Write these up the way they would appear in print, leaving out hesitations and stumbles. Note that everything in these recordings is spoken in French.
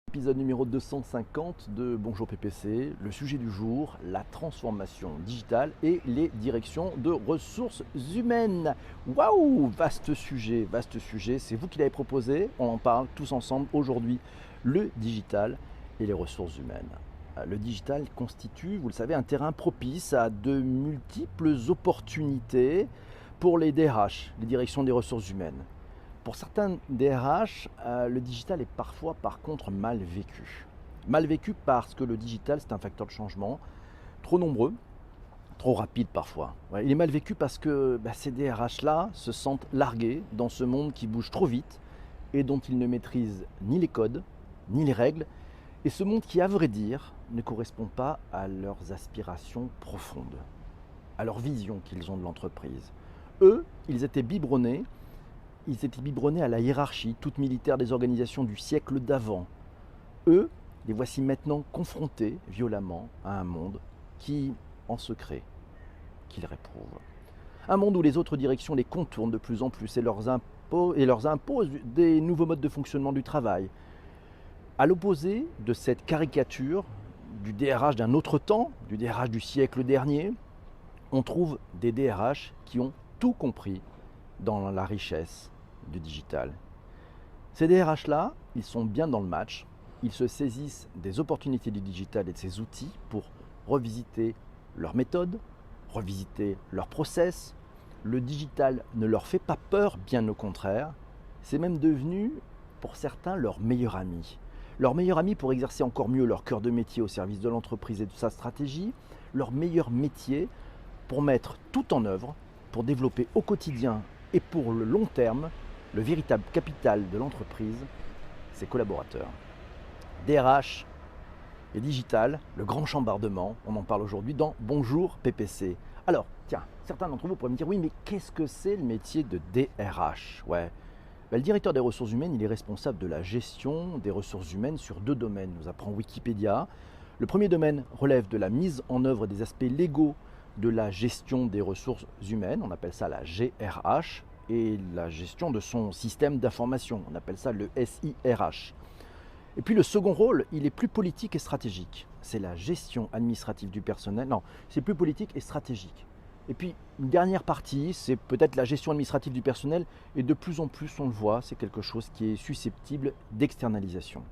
Épisode numéro 250 de Bonjour PPC, le sujet du jour, la transformation digitale et les directions de ressources humaines. Waouh, vaste sujet, c'est vous qui l'avez proposé, on en parle tous ensemble aujourd'hui, le digital et les ressources humaines. Le digital constitue, vous le savez, un terrain propice à de multiples opportunités pour les DRH, les directions des ressources humaines. Pour certains DRH, le digital est parfois par contre mal vécu. Mal vécu parce que le digital c'est un facteur de changement trop nombreux, trop rapide parfois. Ouais, il est mal vécu parce que ces DRH-là se sentent largués dans ce monde qui bouge trop vite et dont ils ne maîtrisent ni les codes, ni les règles, et ce monde qui, à vrai dire, ne correspond pas à leurs aspirations profondes, à leur vision qu'ils ont de l'entreprise. Eux, ils étaient biberonnés à la hiérarchie toute militaire des organisations du siècle d'avant. Eux, les voici maintenant confrontés violemment à un monde qui, en secret, qu'ils réprouvent. Un monde où les autres directions les contournent de plus en plus et leur imposent des nouveaux modes de fonctionnement du travail. À l'opposé de cette caricature du DRH d'un autre temps, du DRH du siècle dernier, on trouve des DRH qui ont tout compris dans la richesse du digital. Ces DRH-là, ils sont bien dans le match, ils se saisissent des opportunités du digital et de ses outils pour revisiter leurs méthodes, revisiter leurs process. Le digital ne leur fait pas peur, bien au contraire, c'est même devenu, pour certains, leur meilleur ami. Leur meilleur ami pour exercer encore mieux leur cœur de métier au service de l'entreprise et de sa stratégie, leur meilleur métier pour mettre tout en œuvre, pour développer au quotidien et pour le long terme, le véritable capital de l'entreprise, ses collaborateurs. DRH et digital, le grand chambardement, on en parle aujourd'hui dans Bonjour PPC. Alors, tiens, certains d'entre vous pourraient me dire, oui, mais qu'est-ce que c'est le métier de DRH? Ouais. Le directeur des ressources humaines, il est responsable de la gestion des ressources humaines sur deux domaines, nous apprend Wikipédia. Le premier domaine relève de la mise en œuvre des aspects légaux de la gestion des ressources humaines, on appelle ça la GRH, et la gestion de son système d'information, on appelle ça le SIRH. Et puis le second rôle, il est plus politique et stratégique. C'est la gestion administrative du personnel. Non, c'est plus politique et stratégique. Et puis une dernière partie, c'est peut-être la gestion administrative du personnel, et de plus en plus on le voit, c'est quelque chose qui est susceptible d'externalisation.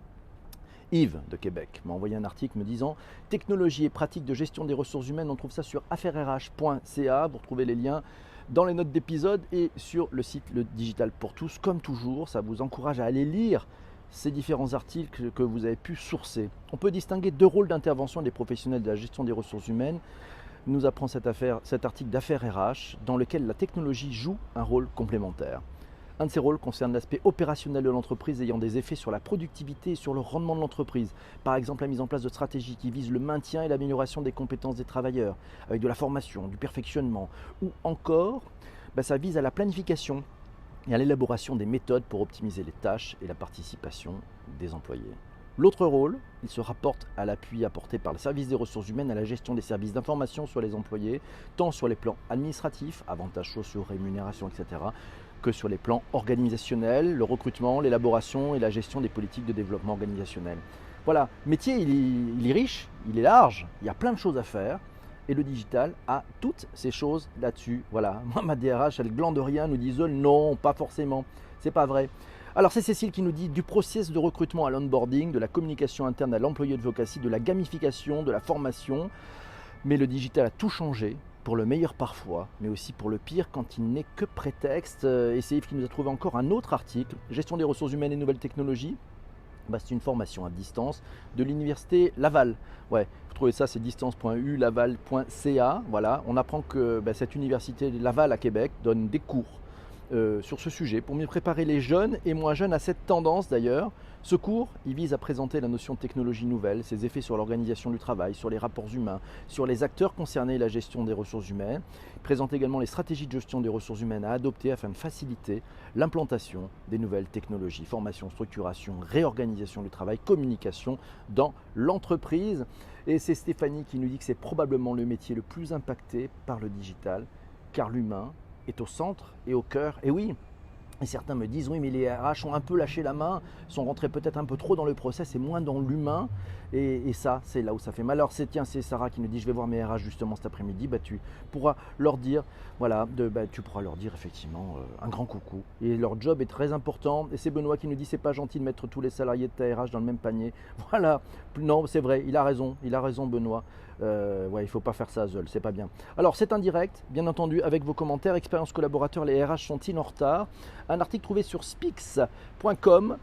Yves de Québec m'a envoyé un article me disant « Technologie et pratiques de gestion des ressources humaines », on trouve ça sur affairerh.ca, vous retrouvez les liens dans les notes d'épisode et sur le site Le Digital pour tous. Comme toujours, ça vous encourage à aller lire ces différents articles que vous avez pu sourcer. On peut distinguer deux rôles d'intervention des professionnels de la gestion des ressources humaines. Nous apprend cet article d'Affaires RH dans lequel la technologie joue un rôle complémentaire. Un de ces rôles concerne l'aspect opérationnel de l'entreprise ayant des effets sur la productivité et sur le rendement de l'entreprise. Par exemple, la mise en place de stratégies qui visent le maintien et l'amélioration des compétences des travailleurs, avec de la formation, du perfectionnement, ou encore, ça vise à la planification et à l'élaboration des méthodes pour optimiser les tâches et la participation des employés. L'autre rôle, il se rapporte à l'appui apporté par le service des ressources humaines à la gestion des services d'information sur les employés, tant sur les plans administratifs, avantages sociaux, rémunération, etc., que sur les plans organisationnels, le recrutement, l'élaboration et la gestion des politiques de développement organisationnel. Voilà, le métier il est riche, il est large, il y a plein de choses à faire et le digital a toutes ces choses là-dessus. Voilà, moi ma DRH elle glande rien, nous dit non, pas forcément, c'est pas vrai. Alors c'est Cécile qui nous dit du process de recrutement à l'onboarding, de la communication interne à l'employé advocacy, de la gamification, de la formation, mais le digital a tout changé. Pour le meilleur parfois, mais aussi pour le pire quand il n'est que prétexte. Et c'est Yves qui nous a trouvé encore un autre article, Gestion des ressources humaines et nouvelles technologies. C'est une formation à distance de l'université Laval. Ouais, vous trouvez ça, c'est distance.ulaval.ca. Voilà, on apprend que cette université Laval à Québec donne des cours sur ce sujet pour mieux préparer les jeunes et moins jeunes à cette tendance d'ailleurs. Ce cours, il vise à présenter la notion de technologie nouvelle, ses effets sur l'organisation du travail, sur les rapports humains, sur les acteurs concernés et la gestion des ressources humaines. Il présente également les stratégies de gestion des ressources humaines à adopter afin de faciliter l'implantation des nouvelles technologies, formation, structuration, réorganisation du travail, communication dans l'entreprise. Et c'est Stéphanie qui nous dit que c'est probablement le métier le plus impacté par le digital, car l'humain est au centre et au cœur. Et oui, Et certains me disent oui mais les RH ont un peu lâché la main, sont rentrés peut-être un peu trop dans le process et moins dans l'humain. Et ça, c'est là où ça fait mal. Alors c'est Sarah qui nous dit je vais voir mes RH justement cet après-midi. Tu pourras leur dire, voilà, tu pourras leur dire effectivement un grand coucou. Et leur job est très important. Et c'est Benoît qui nous dit c'est pas gentil de mettre tous les salariés de ta RH dans le même panier. Voilà, non c'est vrai, il a raison Benoît. Ouais, il ne faut pas faire ça seul, c'est pas bien. Alors c'est un direct, bien entendu, avec vos commentaires. Expérience collaborateur, les RH sont-ils en retard? Un article trouvé sur spix.com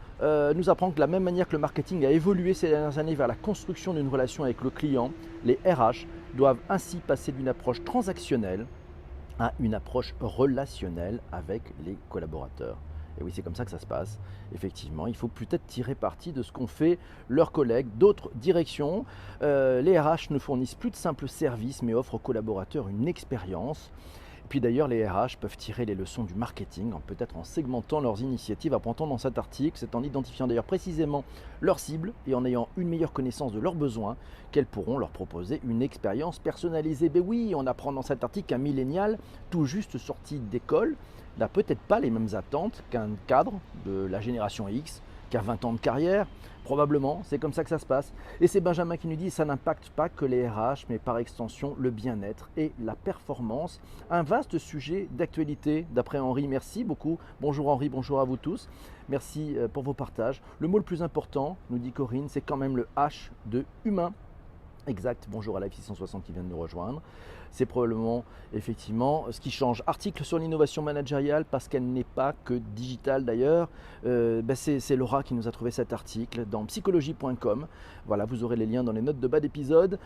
nous apprend que de la même manière que le marketing a évolué ces dernières années vers la construction d'une relation avec le client, les RH doivent ainsi passer d'une approche transactionnelle à une approche relationnelle avec les collaborateurs. Et oui, c'est comme ça que ça se passe. Effectivement, il faut peut-être tirer parti de ce qu'ont fait leurs collègues d'autres directions. Les RH ne fournissent plus de simples services, mais offrent aux collaborateurs une expérience. Et puis d'ailleurs, les RH peuvent tirer les leçons du marketing, peut-être en segmentant leurs initiatives, apprendant dans cet article, c'est en identifiant d'ailleurs précisément leurs cibles et en ayant une meilleure connaissance de leurs besoins, qu'elles pourront leur proposer une expérience personnalisée. Ben oui, on apprend dans cet article qu'un millénial tout juste sorti d'école n'a peut-être pas les mêmes attentes qu'un cadre de la génération X, qui a 20 ans de carrière. Probablement, c'est comme ça que ça se passe. Et c'est Benjamin qui nous dit que ça n'impacte pas que les RH, mais par extension le bien-être et la performance. Un vaste sujet d'actualité d'après Henri. Merci beaucoup. Bonjour Henri, bonjour à vous tous. Merci pour vos partages. Le mot le plus important, nous dit Corinne, c'est quand même le H de humain. Exact, bonjour à Live 660 qui vient de nous rejoindre. C'est probablement effectivement ce qui change. Article sur l'innovation managériale parce qu'elle n'est pas que digitale d'ailleurs. C'est Laura qui nous a trouvé cet article dans psychologie.com. Voilà, vous aurez les liens dans les notes de bas d'épisode.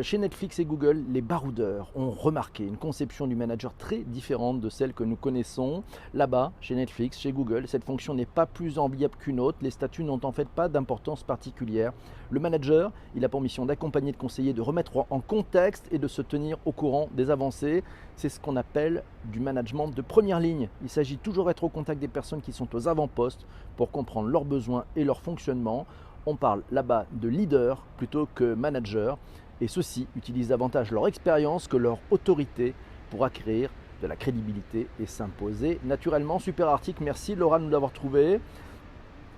Chez Netflix et Google, les baroudeurs ont remarqué une conception du manager très différente de celle que nous connaissons. Là-bas, chez Netflix, chez Google, cette fonction n'est pas plus enviable qu'une autre. Les statuts n'ont en fait pas d'importance particulière. Le manager, il a pour mission d'accompagner, de conseiller, de remettre en contexte et de se tenir au courant des avancées. C'est ce qu'on appelle du management de première ligne. Il s'agit toujours d'être au contact des personnes qui sont aux avant-postes pour comprendre leurs besoins et leur fonctionnement. On parle là-bas de leader plutôt que manager et ceux-ci utilisent davantage leur expérience que leur autorité pour acquérir de la crédibilité et s'imposer naturellement. Super article, merci Laura de nous l'avoir trouvé.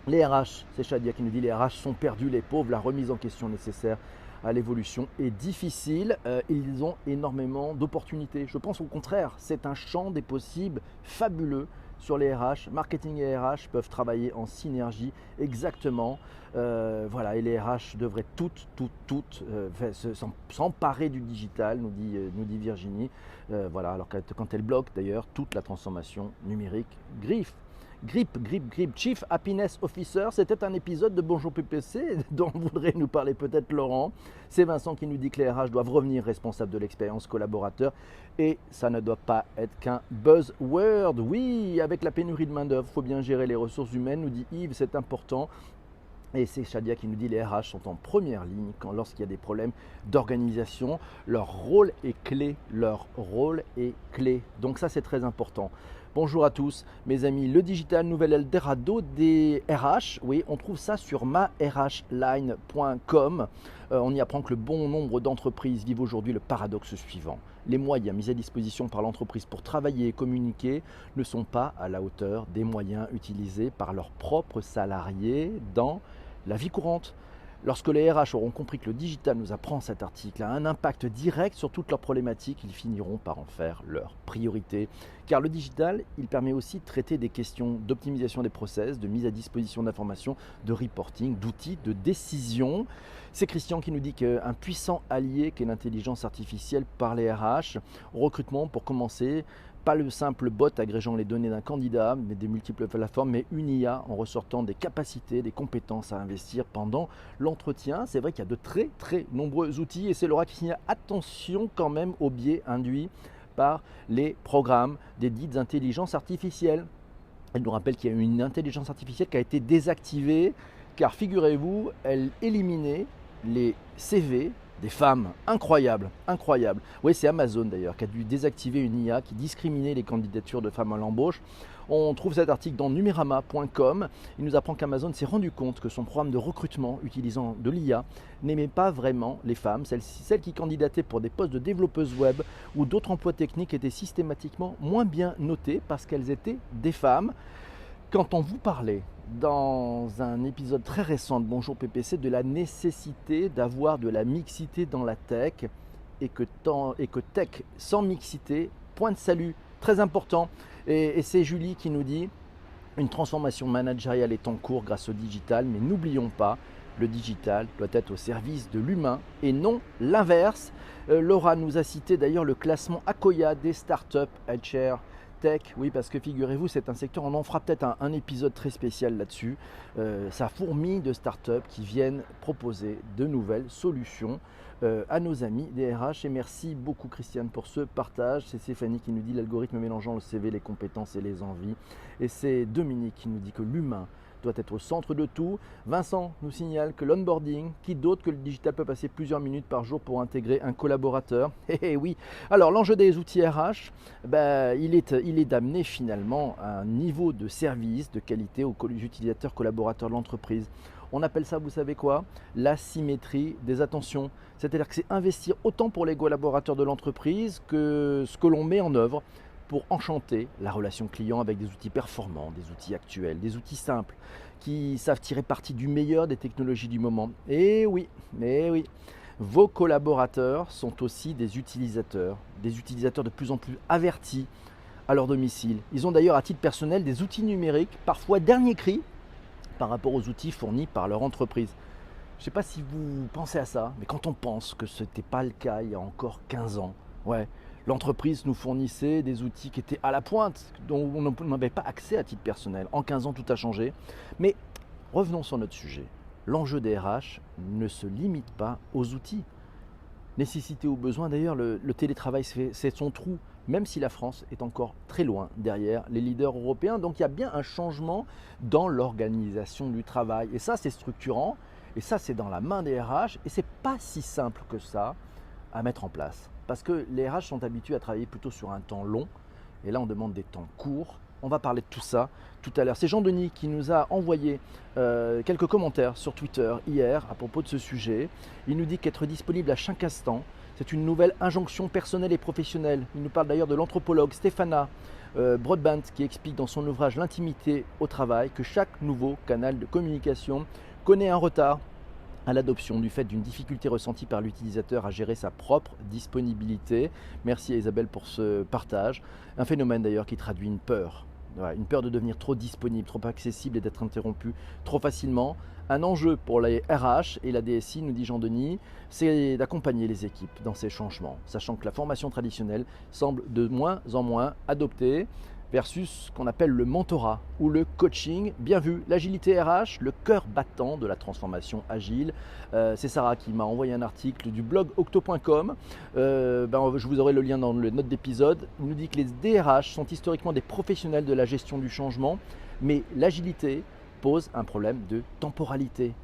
Les RH, c'est Shadia qui nous dit les RH sont perdus, les pauvres, la remise en question nécessaire à l'évolution est difficile. Ils ont énormément d'opportunités. Je pense au contraire, c'est un champ des possibles fabuleux sur les RH. Marketing et RH peuvent travailler en synergie exactement. Voilà, et les RH devraient toutes s'emparer du digital, nous dit Virginie. Voilà, alors quand elle bloque d'ailleurs toute la transformation numérique. Grip, Chief Happiness Officer, c'était un épisode de Bonjour PPC dont voudrait nous parler peut-être Laurent. C'est Vincent qui nous dit que les RH doivent revenir responsables de l'expérience collaborateur et ça ne doit pas être qu'un buzzword. Oui, avec la pénurie de main-d'œuvre, il faut bien gérer les ressources humaines, nous dit Yves, c'est important. Et c'est Shadia qui nous dit les RH sont en première ligne lorsqu'il y a des problèmes d'organisation. Leur rôle est clé, Donc ça c'est très important. Bonjour à tous mes amis, le digital, nouvel Eldorado des RH. Oui, on trouve ça sur marhline.com. On y apprend que le bon nombre d'entreprises vivent aujourd'hui le paradoxe suivant. Les moyens mis à disposition par l'entreprise pour travailler et communiquer ne sont pas à la hauteur des moyens utilisés par leurs propres salariés dans la vie courante. Lorsque les RH auront compris que le digital, nous apprend cet article, a un impact direct sur toutes leurs problématiques, ils finiront par en faire leur priorité. Car le digital, il permet aussi de traiter des questions d'optimisation des process, de mise à disposition d'informations, de reporting, d'outils, de décision. C'est Christian qui nous dit qu'un puissant allié qu'est l'intelligence artificielle par les RH, au recrutement pour commencer, pas le simple bot agrégeant les données d'un candidat, mais des multiples plateformes, mais une IA en ressortant des capacités, des compétences à investir pendant l'entretien. C'est vrai qu'il y a de très nombreux outils et c'est Laura qui signale attention quand même aux biais induits par les programmes des dites intelligences artificielles. Elle nous rappelle qu'il y a une intelligence artificielle qui a été désactivée car figurez-vous, elle éliminait les CV des femmes. Incroyable. Oui, c'est Amazon d'ailleurs qui a dû désactiver une IA qui discriminait les candidatures de femmes à l'embauche. On trouve cet article dans numerama.com. Il nous apprend qu'Amazon s'est rendu compte que son programme de recrutement utilisant de l'IA n'aimait pas vraiment les femmes. Celles qui candidataient pour des postes de développeuses web ou d'autres emplois techniques étaient systématiquement moins bien notées parce qu'elles étaient des femmes. Quand on vous parlait dans un épisode très récent de Bonjour PPC de la nécessité d'avoir de la mixité dans la tech et que tech sans mixité, point de salut, très important. Et c'est Julie qui nous dit une transformation managériale est en cours grâce au digital, mais n'oublions pas, le digital doit être au service de l'humain et non l'inverse. Laura nous a cité d'ailleurs le classement Akoya des startups HR Tech, oui, parce que figurez-vous, c'est un secteur, on en fera peut-être un épisode très spécial là-dessus. Ça fourmille de startups qui viennent proposer de nouvelles solutions à nos amis des RH. Et merci beaucoup Christiane pour ce partage. C'est Stéphanie qui nous dit l'algorithme mélangeant le CV, les compétences et les envies. Et c'est Dominique qui nous dit que l'humain doit être au centre de tout. Vincent nous signale que l'onboarding, qui d'autre que le digital peut passer plusieurs minutes par jour pour intégrer un collaborateur. Et oui, alors l'enjeu des outils RH, il est d'amener finalement un niveau de service, de qualité aux utilisateurs collaborateurs de l'entreprise. On appelle ça, vous savez quoi? La symétrie des attentions. C'est-à-dire que c'est investir autant pour les collaborateurs de l'entreprise que ce que l'on met en œuvre pour enchanter la relation client avec des outils performants, des outils actuels, des outils simples qui savent tirer parti du meilleur des technologies du moment. Et oui, vos collaborateurs sont aussi des utilisateurs de plus en plus avertis à leur domicile. Ils ont d'ailleurs à titre personnel des outils numériques, parfois dernier cri, par rapport aux outils fournis par leur entreprise. Je ne sais pas si vous pensez à ça, mais quand on pense que ce n'était pas le cas il y a encore 15 ans, l'entreprise nous fournissait des outils qui étaient à la pointe, dont on n'avait pas accès à titre personnel. En 15 ans, tout a changé. Mais revenons sur notre sujet. L'enjeu des RH ne se limite pas aux outils. Nécessité ou besoin, d'ailleurs, le télétravail, c'est son trou, même si la France est encore très loin derrière les leaders européens. Donc il y a bien un changement dans l'organisation du travail. Et ça, c'est structurant. Et ça, c'est dans la main des RH. Et ce n'est pas si simple que ça à mettre en place. Parce que les RH sont habitués à travailler plutôt sur un temps long. Et là, on demande des temps courts. On va parler de tout ça tout à l'heure. C'est Jean-Denis qui nous a envoyé quelques commentaires sur Twitter hier à propos de ce sujet. Il nous dit qu'être disponible à chaque instant, c'est une nouvelle injonction personnelle et professionnelle. Il nous parle d'ailleurs de l'anthropologue Stéphana Broadbent qui explique dans son ouvrage L'intimité au travail que chaque nouveau canal de communication connaît un retard à l'adoption du fait d'une difficulté ressentie par l'utilisateur à gérer sa propre disponibilité. Merci à Isabelle pour ce partage. Un phénomène d'ailleurs qui traduit une peur. Une peur de devenir trop disponible, trop accessible et d'être interrompu trop facilement. Un enjeu pour les RH et la DSI, nous dit Jean-Denis, c'est d'accompagner les équipes dans ces changements, sachant que la formation traditionnelle semble de moins en moins adoptée versus ce qu'on appelle le mentorat ou le coaching. Bien vu, l'agilité RH, le cœur battant de la transformation agile. C'est Sarah qui m'a envoyé un article du blog octo.com. Je vous aurai le lien dans les notes d'épisode. Il nous dit que les DRH sont historiquement des professionnels de la gestion du changement, mais l'agilité pose un problème de temporalité.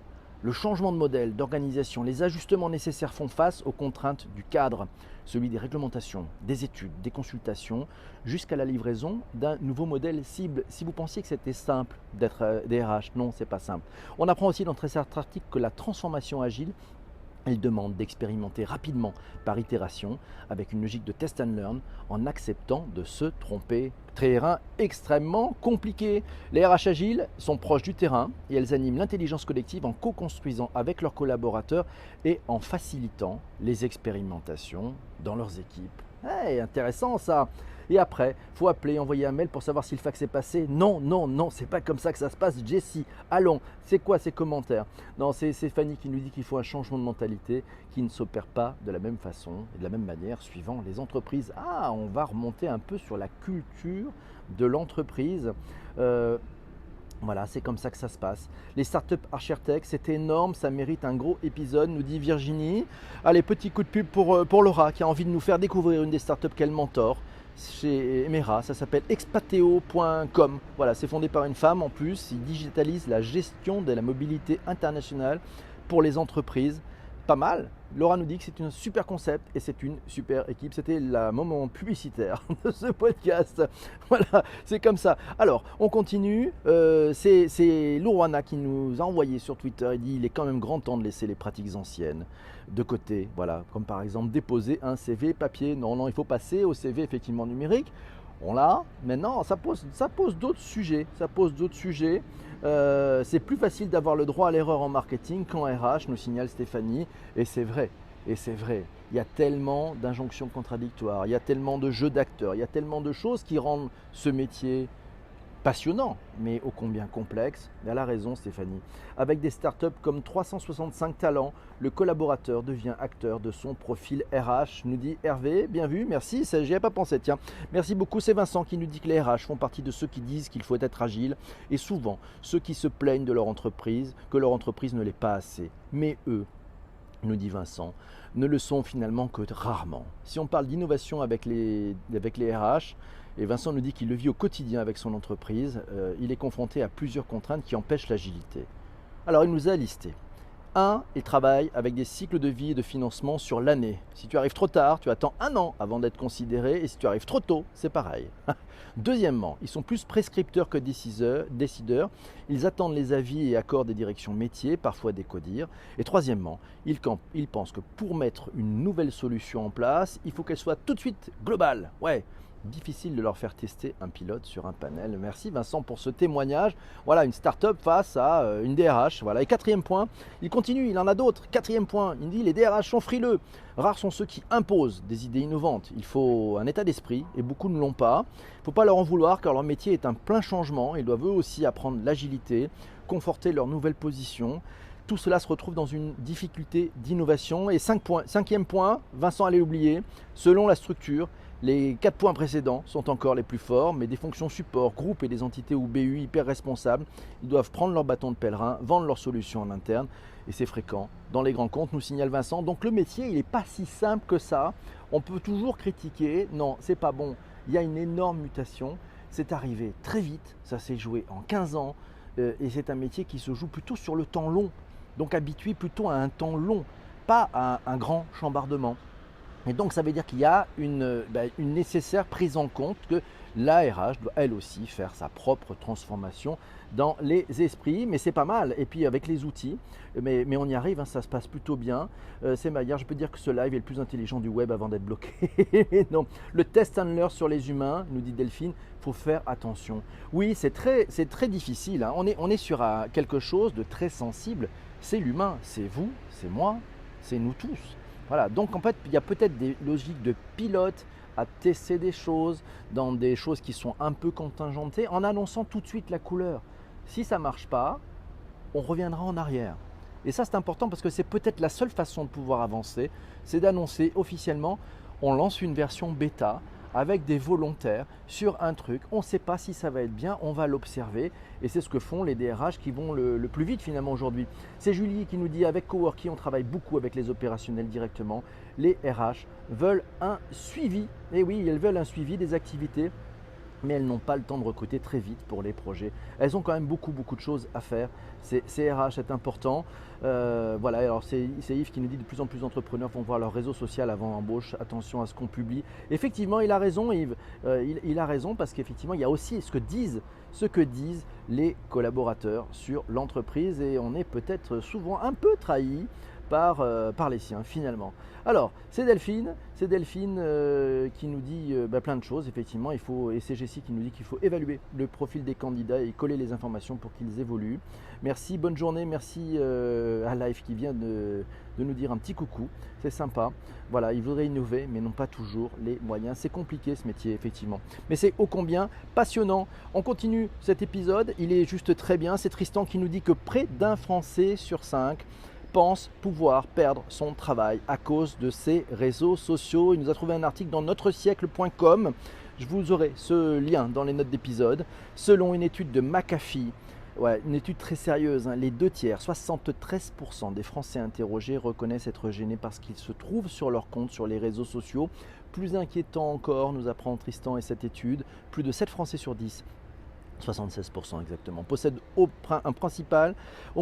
Le changement de modèle, d'organisation, les ajustements nécessaires font face aux contraintes du cadre, celui des réglementations, des études, des consultations, jusqu'à la livraison d'un nouveau modèle cible. Si vous pensiez que c'était simple d'être DRH, non, c'est pas simple. On apprend aussi dans cet article que la transformation agile, elle demande d'expérimenter rapidement par itération avec une logique de test and learn en acceptant de se tromper. Terrain extrêmement compliqué. Les RH agiles sont proches du terrain et elles animent l'intelligence collective en co-construisant avec leurs collaborateurs et en facilitant les expérimentations dans leurs équipes. Hey, intéressant ça. Et après, il faut appeler, envoyer un mail pour savoir si le fax est passé. Non, c'est pas comme ça que ça se passe. Jessie, allons, c'est quoi ces commentaires? Non, c'est Fanny qui nous dit qu'il faut un changement de mentalité qui ne s'opère pas de la même façon et de la même manière suivant les entreprises. Ah, on va remonter un peu sur la culture de l'entreprise. Voilà, c'est comme ça que ça se passe. Les startups ArcherTech, c'est énorme, ça mérite un gros épisode, nous dit Virginie. Allez, petit coup de pub pour Laura qui a envie de nous faire découvrir une des startups qu'elle mentor chez Emera, ça s'appelle expateo.com. Voilà, c'est fondé par une femme en plus, il digitalise la gestion de la mobilité internationale pour les entreprises. Pas mal. Laura nous dit que c'est un super concept et c'est une super équipe. C'était le moment publicitaire de ce podcast. Voilà, c'est comme ça. Alors, on continue. C'est Lourwana qui nous a envoyé sur Twitter. Il dit il est quand même grand temps de laisser les pratiques anciennes de côté. Voilà, comme par exemple déposer un CV papier. Non, il faut passer au CV effectivement numérique. On l'a. Maintenant, ça pose d'autres sujets. Ça pose d'autres sujets. C'est plus facile d'avoir le droit à l'erreur en marketing qu'en RH, nous signale Stéphanie. Et c'est vrai. Et c'est vrai. Il y a tellement d'injonctions contradictoires. Il y a tellement de jeux d'acteurs. Il y a tellement de choses qui rendent ce métier passionnant, mais ô combien complexe. Mais elle a raison, Stéphanie. Avec des startups comme 365 talents, le collaborateur devient acteur de son profil RH, nous dit Hervé. Bien vu, merci, j'y avais pas pensé, tiens. Merci beaucoup, c'est Vincent qui nous dit que les RH font partie de ceux qui disent qu'il faut être agile et souvent ceux qui se plaignent de leur entreprise, que leur entreprise ne l'est pas assez. Mais eux, nous dit Vincent, ne le sont finalement que rarement. Si on parle d'innovation avec les RH, et Vincent nous dit qu'il le vit au quotidien avec son entreprise, il est confronté à plusieurs contraintes qui empêchent l'agilité. Alors il nous a listé. 1. Il travaille avec des cycles de vie et de financement sur l'année. Si tu arrives trop tard, tu attends 1 an avant d'être considéré, et si tu arrives trop tôt, c'est pareil. Deuxièmement, ils sont plus prescripteurs que décideurs. Ils attendent les avis et accords des directions métiers, parfois des CODIR. Et troisièmement, ils pensent que pour mettre une nouvelle solution en place, il faut qu'elle soit tout de suite globale. Ouais. Difficile de leur faire tester un pilote sur un panel. Merci Vincent pour ce témoignage. Voilà, une start-up face à une DRH. Voilà. Et quatrième point, il continue, il en a d'autres. Quatrième point, il dit les DRH sont frileux. Rares sont ceux qui imposent des idées innovantes. Il faut un état d'esprit et beaucoup ne l'ont pas. Il ne faut pas leur en vouloir car leur métier est un plein changement. Ils doivent eux aussi apprendre l'agilité, conforter leur nouvelle position. Tout cela se retrouve dans une difficulté d'innovation. Et cinquième point, Vincent allait l'oublier, selon la structure, les 4 points précédents sont encore les plus forts, mais des fonctions support, groupes et des entités ou BU hyper responsables, ils doivent prendre leur bâton de pèlerin, vendre leurs solutions en interne, et c'est fréquent. Dans les grands comptes, nous signale Vincent, donc le métier, il n'est pas si simple que ça. On peut toujours critiquer, non, c'est pas bon. Il y a une énorme mutation, c'est arrivé très vite, ça s'est joué en 15 ans, et c'est un métier qui se joue plutôt sur le temps long, donc habitué plutôt à un temps long, pas à un grand chambardement. Et donc ça veut dire qu'il y a une nécessaire prise en compte que l'ARH doit elle aussi faire sa propre transformation dans les esprits, mais c'est pas mal. Et puis avec les outils, mais on y arrive, hein, ça se passe plutôt bien. C'est Maillard, je peux dire que ce live est le plus intelligent du web avant d'être bloqué. Non, le test and learn sur les humains, nous dit Delphine, il faut faire attention. Oui, c'est très difficile, hein. On est sur quelque chose de très sensible. C'est l'humain, c'est vous, c'est moi, c'est nous tous. Voilà, donc en fait, il y a peut-être des logiques de pilote à tester des choses, dans des choses qui sont un peu contingentées, en annonçant tout de suite la couleur. Si ça ne marche pas, on reviendra en arrière. Et ça, c'est important parce que c'est peut-être la seule façon de pouvoir avancer, c'est d'annoncer officiellement, on lance une version bêta avec des volontaires sur un truc. On ne sait pas si ça va être bien, on va l'observer. Et c'est ce que font les DRH qui vont le plus vite finalement aujourd'hui. C'est Julie qui nous dit, avec Coworky, on travaille beaucoup avec les opérationnels directement. Les RH veulent un suivi. Et oui, elles veulent un suivi des activités, mais elles n'ont pas le temps de recruter très vite pour les projets. Elles ont quand même beaucoup de choses à faire. C'est RH, c'est important. Voilà, alors c'est Yves qui nous dit de plus en plus d'entrepreneurs vont voir leur réseau social avant embauche. Attention à ce qu'on publie. Effectivement, il a raison Yves. Il a raison parce qu'effectivement, il y a aussi ce que disent les collaborateurs sur l'entreprise et on est peut-être souvent un peu trahi par les siens finalement. Alors, c'est Delphine qui nous dit plein de choses, effectivement, et c'est Jessie qui nous dit qu'il faut évaluer le profil des candidats et coller les informations pour qu'ils évoluent. Merci, bonne journée, merci à Live qui vient de nous dire un petit coucou, c'est sympa. Voilà, ils voudraient innover, mais n'ont pas toujours les moyens. C'est compliqué ce métier, effectivement. Mais c'est ô combien passionnant. On continue cet épisode, il est juste très bien. C'est Tristan qui nous dit que près d'un Français sur 5 pense pouvoir perdre son travail à cause de ces réseaux sociaux. Il nous a trouvé un article dans notresiècle.com. Je vous aurai ce lien dans les notes d'épisode. Selon une étude de McAfee, une étude très sérieuse, hein, les 2/3, 73% des Français interrogés reconnaissent être gênés parce qu'ils se trouvent sur leur compte sur les réseaux sociaux. Plus inquiétant encore, nous apprend Tristan et cette étude, plus de 7 Français sur 10, 76% exactement, possèdent au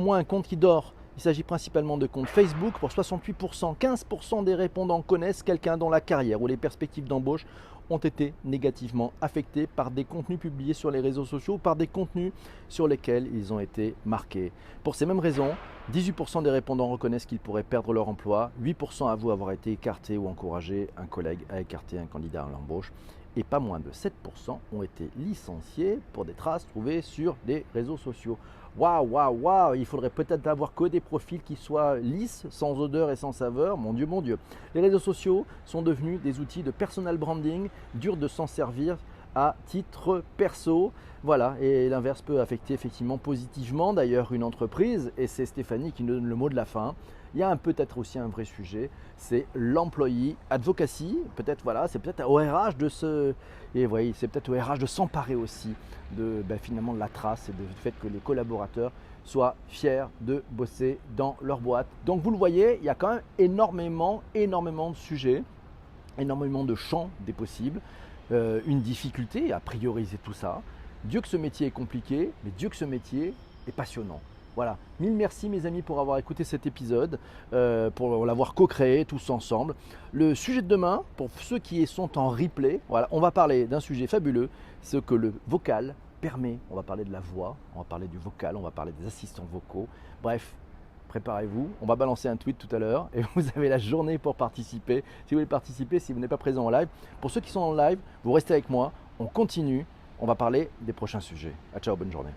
moins un compte qui dort. Il s'agit principalement de comptes Facebook pour 68%. 15% des répondants connaissent quelqu'un dont la carrière ou les perspectives d'embauche ont été négativement affectées par des contenus publiés sur les réseaux sociaux ou par des contenus sur lesquels ils ont été marqués. Pour ces mêmes raisons, 18% des répondants reconnaissent qu'ils pourraient perdre leur emploi, 8% avouent avoir été écartés ou encouragé un collègue à écarter un candidat à l'embauche et pas moins de 7% ont été licenciés pour des traces trouvées sur des réseaux sociaux. Waouh, waouh, waouh, il faudrait peut-être avoir que des profils qui soient lisses, sans odeur et sans saveur, mon Dieu, mon Dieu. Les réseaux sociaux sont devenus des outils de personal branding, dur de s'en servir à titre perso. Voilà, et l'inverse peut affecter effectivement positivement d'ailleurs une entreprise, et c'est Stéphanie qui nous donne le mot de la fin. Il y a peut-être aussi un vrai sujet, c'est l'employee advocacy. Peut-être voilà, c'est peut-être au RH de c'est peut-être au RH de s'emparer aussi de finalement de la trace et du fait que les collaborateurs soient fiers de bosser dans leur boîte. Donc vous le voyez, il y a quand même énormément de sujets, énormément de champs des possibles, une difficulté à prioriser tout ça. Dieu que ce métier est compliqué, mais Dieu que ce métier est passionnant. Voilà, mille merci mes amis pour avoir écouté cet épisode, pour l'avoir co-créé tous ensemble. Le sujet de demain, pour ceux qui sont en replay, voilà, on va parler d'un sujet fabuleux, ce que le vocal permet. On va parler de la voix, on va parler du vocal, on va parler des assistants vocaux. Bref, préparez-vous, on va balancer un tweet tout à l'heure et vous avez la journée pour participer. Si vous voulez participer, si vous n'êtes pas présent en live, pour ceux qui sont en live, vous restez avec moi, on continue, on va parler des prochains sujets. Ciao, bonne journée.